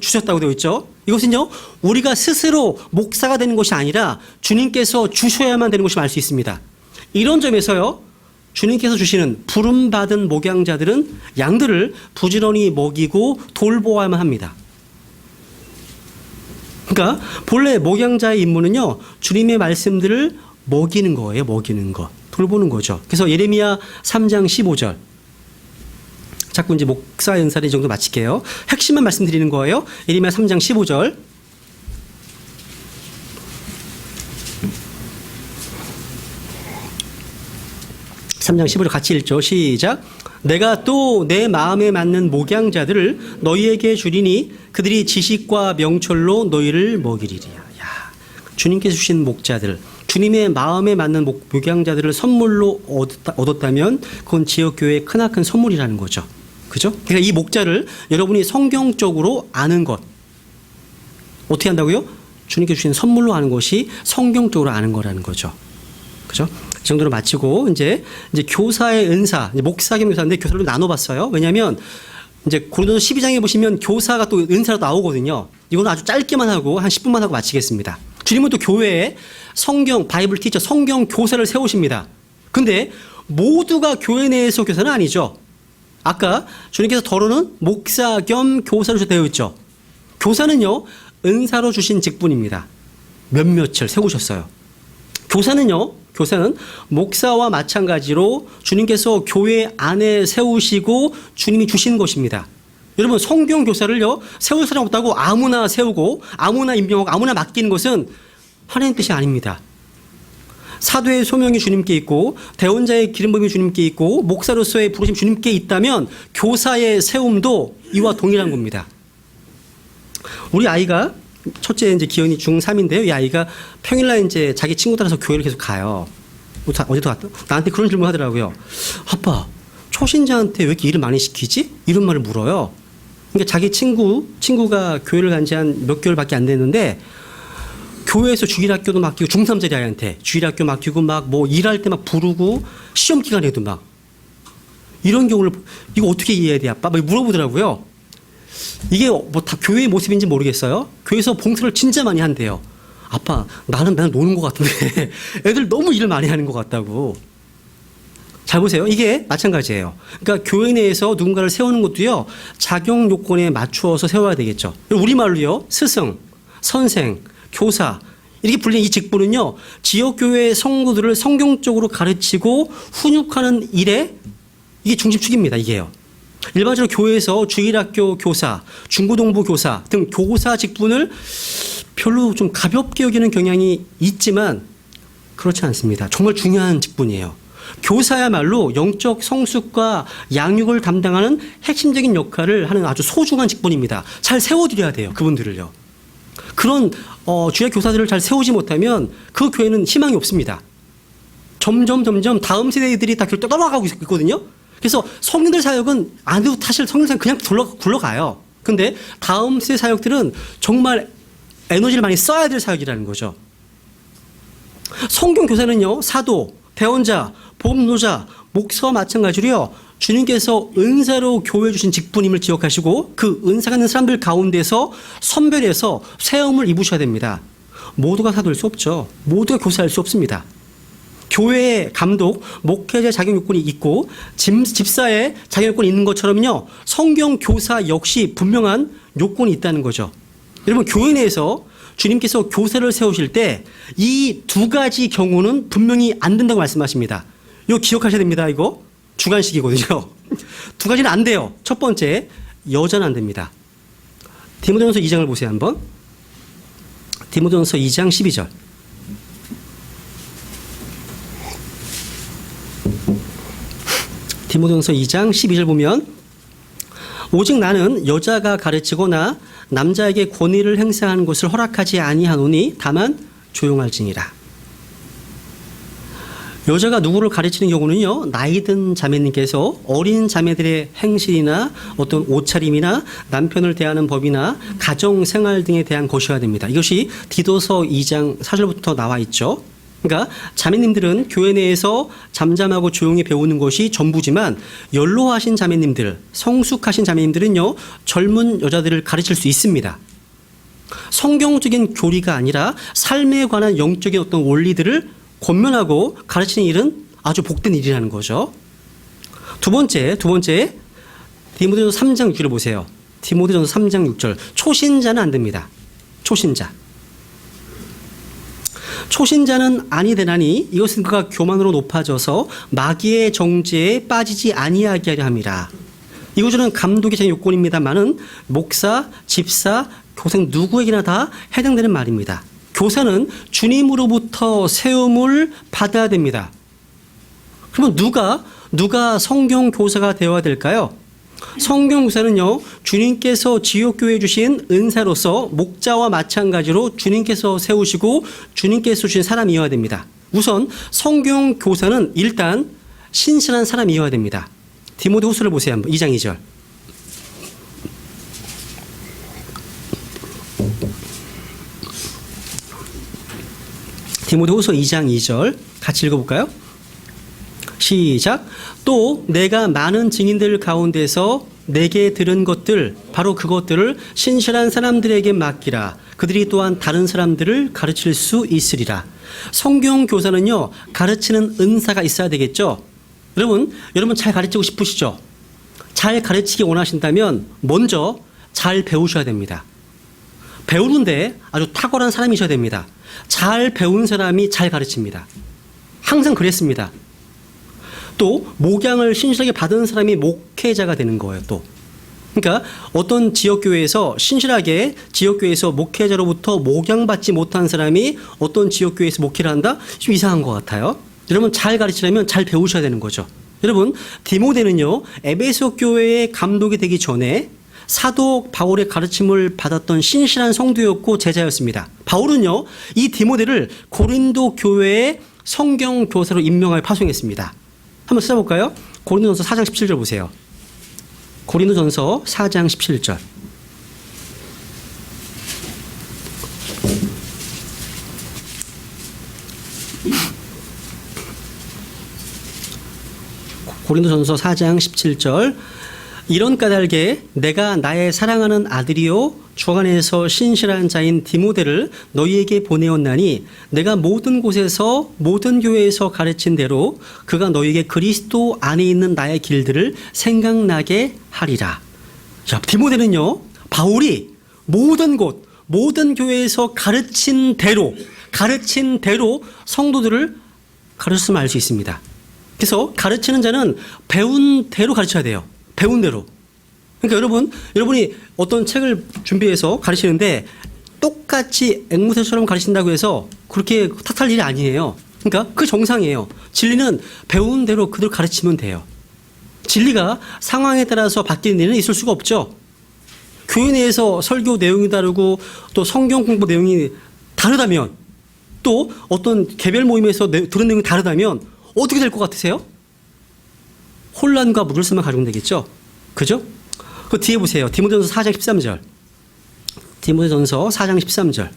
주셨다고 되어 있죠. 이것은요, 우리가 스스로 목사가 되는 것이 아니라 주님께서 주셔야만 되는 것을 알 수 있습니다. 이런 점에서요, 주님께서 주시는 부름받은 목양자들은 양들을 부지런히 먹이고 돌보아야만 합니다. 그러니까 본래 목양자의 임무는요, 주님의 말씀들을 먹이는 거예요. 먹이는 것, 돌보는 거죠. 그래서 예레미야 3장 15절. 자꾸 이제 목사 연사를 이 정도 마칠게요. 핵심만 말씀드리는 거예요. 예레미야 3장 15절. (3장 15절) 같이 읽죠. 시작. 내가 또 내 마음에 맞는 목양자들을 너희에게 주리니 그들이 지식과 명철로 너희를 먹이리라. 야, 주님께서 주신 목자들, 주님의 마음에 맞는 목양자들을 선물로 얻었다면 그건 지역교회의 크나큰 선물이라는 거죠. 그죠? 그러니까 이 목자를 여러분이 성경적으로 아는 것. 어떻게 한다고요? 주님께 주신 선물로 아는 것이 성경적으로 아는 거라는 거죠. 그죠? 이 정도로 마치고 이제 교사의 은사, 목사 겸 교사인데 교사를 나눠봤어요. 왜냐하면 이제 고린도서 12장에 보시면 교사가 또 은사로 나오거든요. 이거는 아주 짧게만 하고 한 10분만 하고 마치겠습니다. 주님은 또 교회에 성경, 바이블 티처, 성경 교사를 세우십니다. 근데 모두가 교회 내에서 교사는 아니죠. 아까 주님께서 더러는 목사 겸 교사로 되어 있죠. 교사는요, 은사로 주신 직분입니다. 몇몇을 세우셨어요. 교사는 목사와 마찬가지로 주님께서 교회 안에 세우시고 주님이 주신 것입니다. 여러분, 성경 교사를요, 세울 사람 없다고 아무나 세우고 아무나 임명하고 아무나 맡기는 것은 하나님 뜻이 아닙니다. 사도의 소명이 주님께 있고 대언자의 기름 부음이 주님께 있고 목사로서의 부르심 주님께 있다면 교사의 세움도 이와 동일한 겁니다. 우리 아이가 첫째 이제 기현이 중3인데요. 이 아이가 평일날 이제 자기 친구 따라서 교회를 계속 가요. 어제도 갔다. 나한테 그런 질문 하더라고요. 아빠, 초신자한테 왜 이렇게 일을 많이 시키지? 이런 말을 물어요. 그러니까 자기 친구가 교회를 간 지 한 몇 개월밖에 안 됐는데 교회에서 주일학교도 맡기고 중3짜리 아이한테 주일학교 맡기고 막 뭐 일할 때 막 부르고 시험 기간에도 막 이런 경우를 이거 어떻게 이해해야 돼 아빠? 막 물어보더라고요. 이게 뭐 다 교회의 모습인지 모르겠어요. 교회에서 봉사를 진짜 많이 한대요. 아빠, 나는 맨날 노는 것 같은데 애들 너무 일을 많이 하는 것 같다고. 잘 보세요. 이게 마찬가지예요. 그러니까 교회 내에서 누군가를 세우는 것도요, 자격 요건에 맞추어서 세워야 되겠죠. 우리말로요, 스승, 선생, 교사 이렇게 불리는 이 직분은요, 지역교회 성도들을 성경적으로 가르치고 훈육하는 일에 이게 중심축입니다. 이게요. 일반적으로 교회에서 주일학교 교사, 중고등부 교사 등 교사 직분을 별로 좀 가볍게 여기는 경향이 있지만 그렇지 않습니다. 정말 중요한 직분이에요. 교사야말로 영적 성숙과 양육을 담당하는 핵심적인 역할을 하는 아주 소중한 직분입니다. 잘 세워드려야 돼요. 그분들을요. 그런 주일 교사들을 잘 세우지 못하면 그 교회는 희망이 없습니다. 점점 다음 세대들이 다 떠나가고 있거든요. 그래서 성인들 사역은 안 해도 사실 성인 사역 그냥 굴러가요. 근데 다음 세대 사역들은 정말 에너지를 많이 써야 될 사역이라는 거죠. 성경 교사는요, 사도, 대언자, 복음노자, 목사와 마찬가지로요, 주님께서 은사로 교회 주신 직분임을 기억하시고 그 은사가 있는 사람들 가운데서 선별해서 세움을 입으셔야 됩니다. 모두가 사도일 수 없죠. 모두가 교사일 수 없습니다. 교회의 감독, 목회자 자격 요건이 있고 집사의 자격 요건이 있는 것처럼요, 성경 교사 역시 분명한 요건이 있다는 거죠. 여러분, 교회 내에서 주님께서 교사를 세우실 때 이 두 가지 경우는 분명히 안 된다고 말씀하십니다. 이거 기억하셔야 됩니다. 이거 주관식이거든요. 두 가지는 안 돼요. 첫 번째, 여자는 안 됩니다. 디모데전서 2장을 보세요. 한번. 디모데전서 2장 12절. 디모데전서 2장 12절 보면, 오직 나는 여자가 가르치거나 남자에게 권위를 행사하는 것을 허락하지 아니하노니 다만 조용할지니라. 여자가 누구를 가르치는 경우는요, 나이든 자매님께서 어린 자매들의 행실이나 어떤 옷차림이나 남편을 대하는 법이나 가정생활 등에 대한 것이어야 됩니다. 이것이 디도서 2장 4절부터 나와 있죠. 그러니까 자매님들은 교회 내에서 잠잠하고 조용히 배우는 것이 전부지만 연로하신 자매님들, 성숙하신 자매님들은요, 젊은 여자들을 가르칠 수 있습니다. 성경적인 교리가 아니라 삶에 관한 영적인 어떤 원리들을 권면하고 가르치는 일은 아주 복된 일이라는 거죠. 두 번째 디모데전서 3장 6절을 보세요. 디모데전서 3장 6절. 초신자는 안 됩니다. 초신자는 아니 되나니 이것은 그가 교만으로 높아져서 마귀의 정죄에 빠지지 아니하게 하려 함이라. 이 구절은 감독의 제 요건입니다만은 목사, 집사, 교생 누구에게나 다 해당되는 말입니다. 교사는 주님으로부터 세움을 받아야 됩니다. 그러면 누가 성경 교사가 되어야 될까요? 성경 교사는요, 주님께서 지역교회에 주신 은사로서 목자와 마찬가지로 주님께서 세우시고 주님께서 주신 사람이어야 됩니다. 우선 성경 교사는 일단 신실한 사람이어야 됩니다. 디모데후서를 보세요. 한번 2장 2절. 디모데후서 2장 2절 같이 읽어볼까요? 시작. 또 내가 많은 증인들 가운데서 내게 들은 것들, 바로 그것들을 신실한 사람들에게 맡기라. 그들이 또한 다른 사람들을 가르칠 수 있으리라. 성경 교사는요, 가르치는 은사가 있어야 되겠죠. 여러분 잘 가르치고 싶으시죠? 잘 가르치기 원하신다면 먼저 잘 배우셔야 됩니다. 배우는데 아주 탁월한 사람이셔야 됩니다. 잘 배운 사람이 잘 가르칩니다. 항상 그랬습니다. 또 목양을 신실하게 받은 사람이 목회자가 되는 거예요. 또 그러니까 어떤 지역교회에서 신실하게 지역교회에서 목회자로부터 목양받지 못한 사람이 어떤 지역교회에서 목회를 한다? 좀 이상한 것 같아요. 여러분 잘 가르치려면 잘 배우셔야 되는 거죠. 여러분 디모데는요 에베소 교회의 감독이 되기 전에 사도 바울의 가르침을 받았던 신실한 성도였고 제자였습니다. 바울은요 이 디모데를 고린도 교회의 성경 교사로 임명하여 파송했습니다. 한번 찾아볼까요? 고린도전서 4장 17절 보세요. 고린도전서 4장 17절. 고린도전서 4장 17절. 이런 까닭에 내가 나의 사랑하는 아들이요 주 안에서 신실한 자인 디모데를 너희에게 보내었나니 내가 모든 곳에서 모든 교회에서 가르친 대로 그가 너희에게 그리스도 안에 있는 나의 길들을 생각나게 하리라. 자, 디모데는요 바울이 모든 곳 모든 교회에서 가르친 대로 성도들을 가르쳤으면 알 수 있습니다. 그래서 가르치는 자는 배운 대로 가르쳐야 돼요. 배운 대로. 그러니까 여러분이 어떤 책을 준비해서 가르치는데 똑같이 앵무새처럼 가르친다고 해서 그렇게 탓할 일이 아니에요. 그러니까 그 정상이에요. 진리는 배운 대로 그대로 가르치면 돼요. 진리가 상황에 따라서 바뀌는 일은 있을 수가 없죠. 교회 내에서 설교 내용이 다르고 또 성경 공부 내용이 다르다면 또 어떤 개별 모임에서 들은 내용이 다르다면 어떻게 될 것 같으세요? 혼란과 무질서만 가중되겠죠. 그죠? 그 뒤에 보세요. 디모데전서 4장 13절. 디모데전서 4장 13절.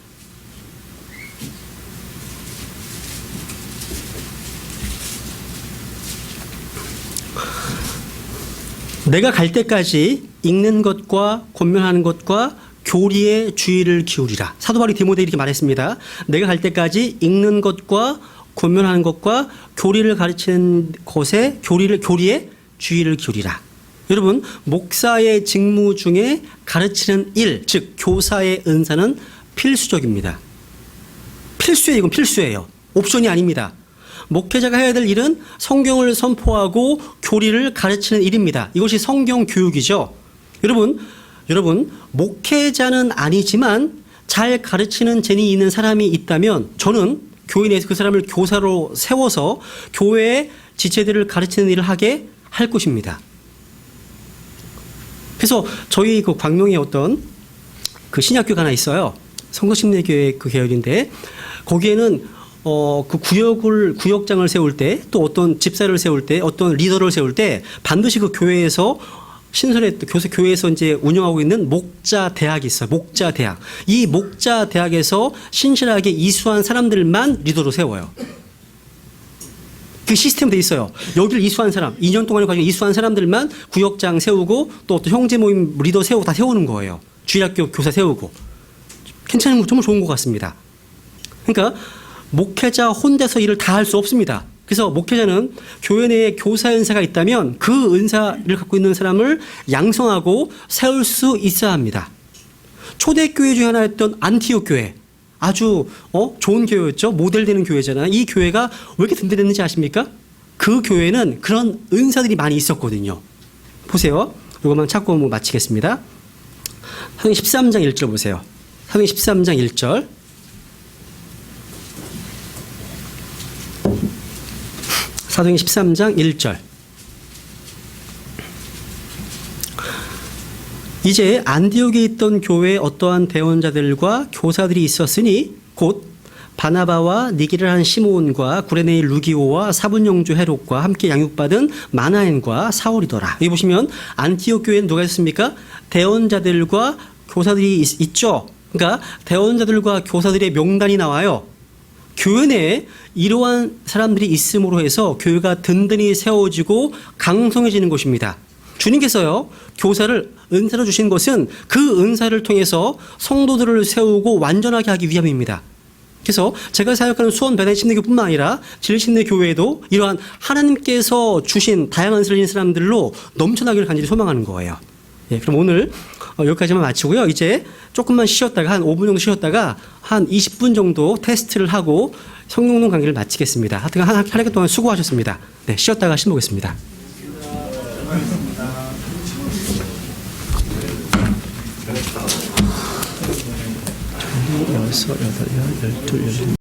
내가 갈 때까지 읽는 것과 권면하는 것과 교리에 주의를 기울이라. 사도 바울이 디모데에게 이렇게 말했습니다. 내가 갈 때까지 읽는 것과 권면하는 것과 교리를 가르치는 것에 교리에 주의를 기울이라. 여러분 목사의 직무 중에 가르치는 일, 즉 교사의 은사는 필수적입니다. 필수예요. 이건 필수예요. 옵션이 아닙니다. 목회자가 해야 될 일은 성경을 선포하고 교리를 가르치는 일입니다. 이것이 성경 교육이죠. 여러분 목회자는 아니지만 잘 가르치는 재능이 있는 사람이 있다면 저는 교회 내에서 그 사람을 교사로 세워서 교회의 지체들을 가르치는 일을 하게 할 것입니다. 그래서 저희 그 광명에 어떤 그 신약교가 하나 있어요. 성서심리교회 그 계열인데 거기에는 그 구역장을 세울 때 또 어떤 집사를 세울 때 어떤 리더를 세울 때 반드시 그 교회에서 교회에서 이제 운영하고 있는 목자 대학이 있어요. 목자 대학. 이 목자 대학에서 신실하게 이수한 사람들만 리더로 세워요. 그 시스템 돼 있어요. 여기를 이수한 사람, 2년 동안에 과정 이수한 사람들만 구역장 세우고 또 어떤 형제 모임 리더 세우고 다 세우는 거예요. 주일학교 교사 세우고. 괜찮은 거 정말 좋은 것 같습니다. 그러니까 목회자 혼자서 일을 다 할 수 없습니다. 그래서 목회자는 교회 내에 교사 은사가 있다면 그 은사를 갖고 있는 사람을 양성하고 세울 수 있어야 합니다. 초대교회 중에 하나였던 안티옥 교회. 아주 좋은 교회였죠. 모델되는 교회잖아요. 이 교회가 왜 이렇게 든든했는지 아십니까? 그 교회는 그런 은사들이 많이 있었거든요. 보세요. 이것만 찾고 마치겠습니다. 사도행 13장 1절 보세요. 사도행 13장 1절. 사도행 13장 1절. 이제 안디옥에 있던 교회에 어떠한 대원자들과 교사들이 있었으니 곧 바나바와 니기를 한 시몬과 구레네의 루기오와 사분영주 헤롯과 함께 양육받은 마나엔과 사울이더라. 여기 보시면 안티옥 교회는 누가 있습니까? 대원자들과 교사들이 있죠. 그러니까 대원자들과 교사들의 명단이 나와요. 교회 내에 이러한 사람들이 있음으로 해서 교회가 든든히 세워지고 강성해지는 것입니다. 주님께서요 교사를 은사로 주신 것은 그 은사를 통해서 성도들을 세우고 완전하게 하기 위함입니다. 그래서 제가 사역하는 수원 배단 침례교뿐만 아니라 진리침례교회에도 이러한 하나님께서 주신 다양한 은사를 가진 사람들로 넘쳐나기를 간절히 소망하는 거예요. 예, 그럼 오늘 여기까지만 마치고요. 이제 조금만 쉬었다가 한 5분 정도 쉬었다가 한 20분 정도 테스트를 하고 성룡동 강의를 마치겠습니다. 하여튼 한 8개 동안 수고하셨습니다. 네, 쉬었다가 신보겠습니다. 여섯, 여덟, 열둘, 열셋.